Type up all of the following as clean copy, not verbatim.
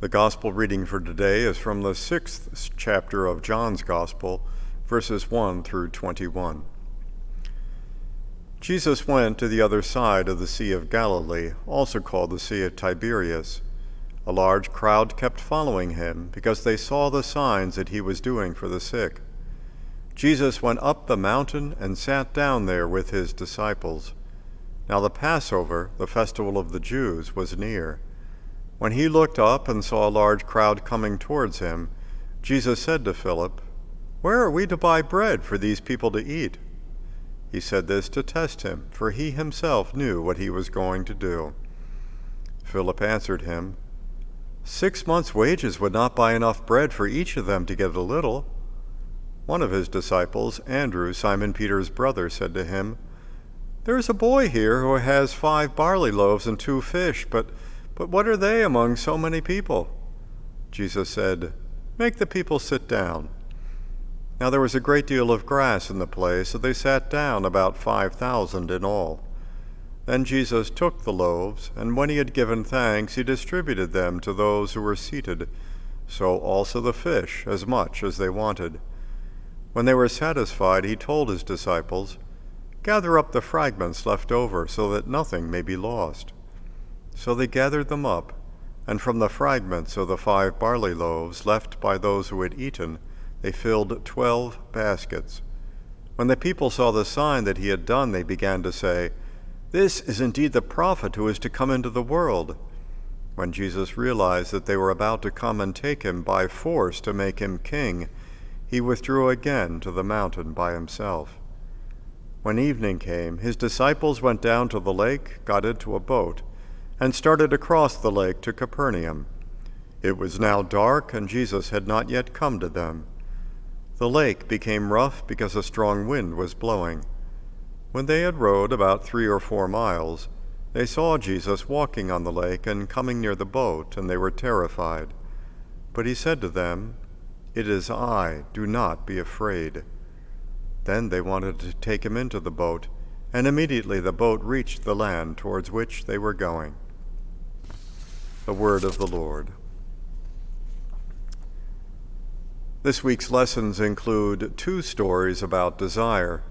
The gospel reading for today is from the 6th chapter of John's Gospel, verses 1 through 21. Jesus went to the other side of the Sea of Galilee, also called the Sea of Tiberias. A large crowd kept following him because they saw the signs that he was doing for the sick. Jesus went up the mountain and sat down there with his disciples. Now the Passover, the festival of the Jews, was near. When he looked up and saw a large crowd coming towards him, Jesus said to Philip, "Where are we to buy bread for these people to eat?" He said this to test him, for he himself knew what he was going to do. Philip answered him, 6 months' wages would not buy enough bread for each of them to get a little." One of his disciples, Andrew, Simon Peter's brother, said to him, "There is a boy here who has 5 barley loaves and 2 fish, but what are they among so many people?" Jesus said, "Make the people sit down." Now there was a great deal of grass in the place, so they sat down, about 5,000 in all. Then Jesus took the loaves, and when he had given thanks, he distributed them to those who were seated, so also the fish, as much as they wanted. When they were satisfied, he told his disciples, "Gather up the fragments left over, so that nothing may be lost." So they gathered them up, and from the fragments of the 5 barley loaves left by those who had eaten, they filled 12 baskets. When the people saw the sign that he had done, they began to say, "This is indeed the prophet who is to come into the world." When Jesus realized that they were about to come and take him by force to make him king, he withdrew again to the mountain by himself. When evening came, his disciples went down to the lake, got into a boat, and started across the lake to Capernaum. It was now dark, and Jesus had not yet come to them. The lake became rough because a strong wind was blowing. When they had rowed about 3 or 4 miles, they saw Jesus walking on the lake and coming near the boat, and they were terrified. But he said to them, "It is I, do not be afraid." Then they wanted to take him into the boat, and immediately the boat reached the land towards which they were going. The word of the Lord. This week's lessons include 2 stories about desire.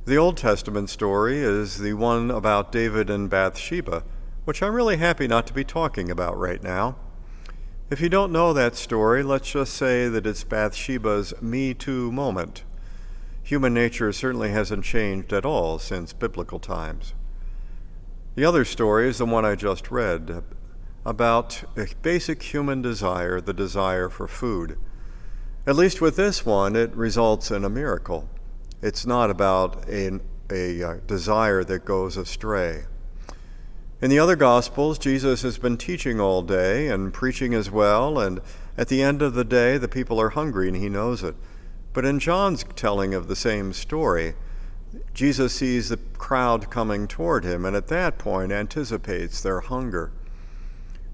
The Old Testament story is the one about David and Bathsheba, which I'm really happy not to be talking about right now. If you don't know that story, let's just say that it's Bathsheba's Me Too moment. Human nature certainly hasn't changed at all since biblical times. The other story is the one I just read, about a basic human desire, the desire for food. At least with this one, it results in a miracle. It's not about a desire that goes astray. In the other Gospels, Jesus has been teaching all day and preaching as well, and at the end of the day, the people are hungry and he knows it. But in John's telling of the same story, Jesus sees the crowd coming toward him and at that point anticipates their hunger.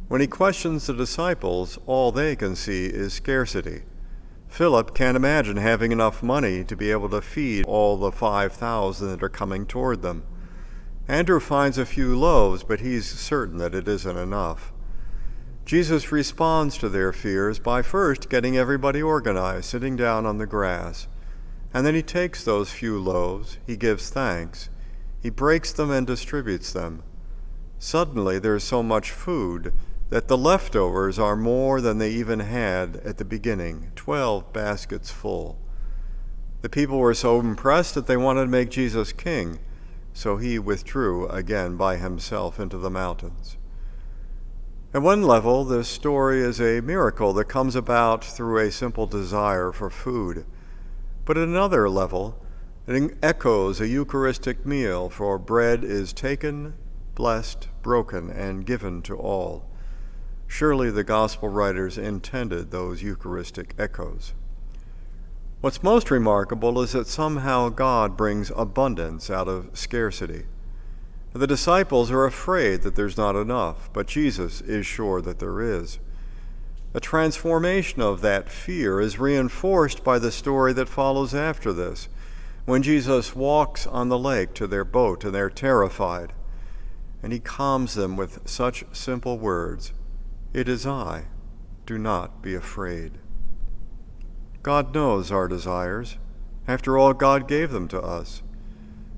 When he questions the disciples, all they can see is scarcity. Philip can't imagine having enough money to be able to feed all the 5,000 that are coming toward them. Andrew finds a few loaves, but he's certain that it isn't enough. Jesus responds to their fears by first getting everybody organized, sitting down on the grass. And then he takes those few loaves, he gives thanks, he breaks them and distributes them. Suddenly there's so much food that the leftovers are more than they even had at the beginning, 12 baskets full. The people were so impressed that they wanted to make Jesus king, so he withdrew again by himself into the mountains. At one level, this story is a miracle that comes about through a simple desire for food. But at another level, it echoes a Eucharistic meal, for bread is taken, blessed, broken, and given to all. Surely the gospel writers intended those Eucharistic echoes. What's most remarkable is that somehow God brings abundance out of scarcity. The disciples are afraid that there's not enough, but Jesus is sure that there is. The transformation of that fear is reinforced by the story that follows after this, when Jesus walks on the lake to their boat and they're terrified, and he calms them with such simple words, "It is I, do not be afraid. God knows our desires. After all, God gave them to us.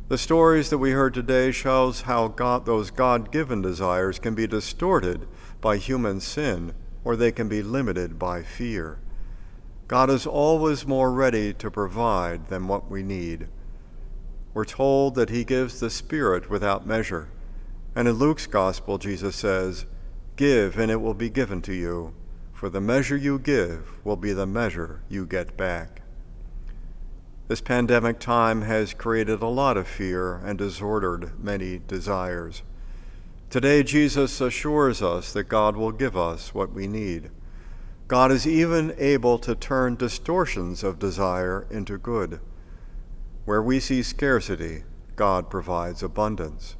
The stories that we heard today shows how those God-given desires can be distorted by human sin, or they can be limited by fear. God is always more ready to provide than what we need. We're told that he gives the Spirit without measure. And in Luke's Gospel, Jesus says, "Give, and it will be given to you, for the measure you give will be the measure you get back." This pandemic time has created a lot of fear and disordered many desires. Today, Jesus assures us that God will give us what we need. God is even able to turn distortions of desire into good. Where we see scarcity, God provides abundance.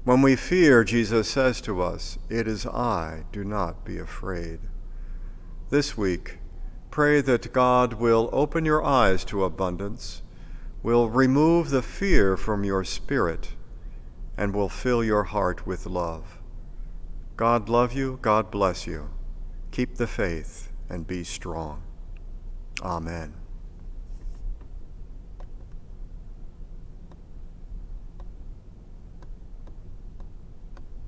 When we fear, Jesus says to us, "It is I, do not be afraid." This week, pray that God will open your eyes to abundance, will remove the fear from your spirit, and will fill your heart with love. God love you, God bless you. Keep the faith and be strong. Amen.